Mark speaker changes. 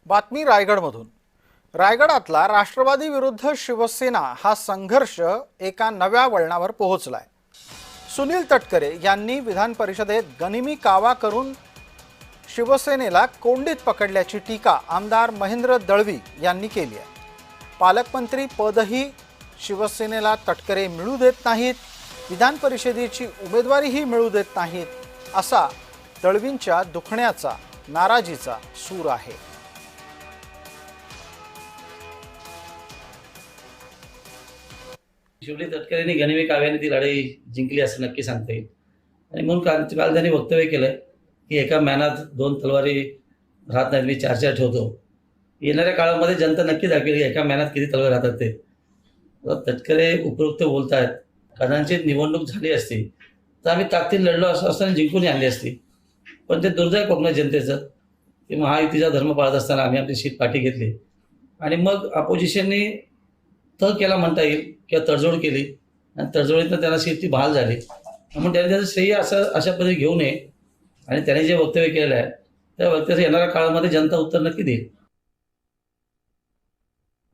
Speaker 1: बातमी रायगडमधून। रायगडातला राष्ट्रवादी विरुद्ध शिवसेना हा संघर्ष एका नव्या वळणावर पोहोचलाय। सुनील तटकरे यांनी विधान परिषदेत गनिमी कावा करून शिवसेनेला कोंडीत पकडल्याची टीका आमदार महेंद्र दळवी यांनी केली आहे। पालकमंत्री पदही शिवसेनेला तटकरे मिळू देत नाहीत, विधान परिषदेची उमेदवारीही मिळू देत नाहीत, असा दळवींच्या दुखण्याचा नाराजीचा सूर आहे।
Speaker 2: शिवली तटकरेंनी गनिमी काव्याने ती लढाई जिंकली असं नक्की सांगता येईल। आणि म्हणून काल त्यांनी वक्तव्य केलं की एका मॅनात दोन तलवारी राहत नाहीत, मी चार चार ठेवतो। येणाऱ्या काळामध्ये जनता नक्की दाखवेल की एका मॅनात किती तलवार राहतात ते। तटकरे उपयुक्त बोलत आहेत, कदाचित निवडणूक झाली असती तर आम्ही ताकदीने लढलो असताना जिंकून आणली असती, पण ते दुर्दैव कोकण जनतेचं की महायुतीचा धर्म पाळत असताना आम्ही आपली सीट पाठी घेतली आणि मग अपोजिशननी तह केला म्हणता येईल किंवा तडजोड केली आणि तडजोडीतनं त्यांना सीट ती बहाल झाली। म्हणून त्यांनी त्याचं श्रेय अशा पद्धतीने घेऊ नये आणि त्याने जे वक्तव्य केलेलं आहे त्या वक्तव्याचं येणाऱ्या काळामध्ये जनता उत्तर नक्की देईल।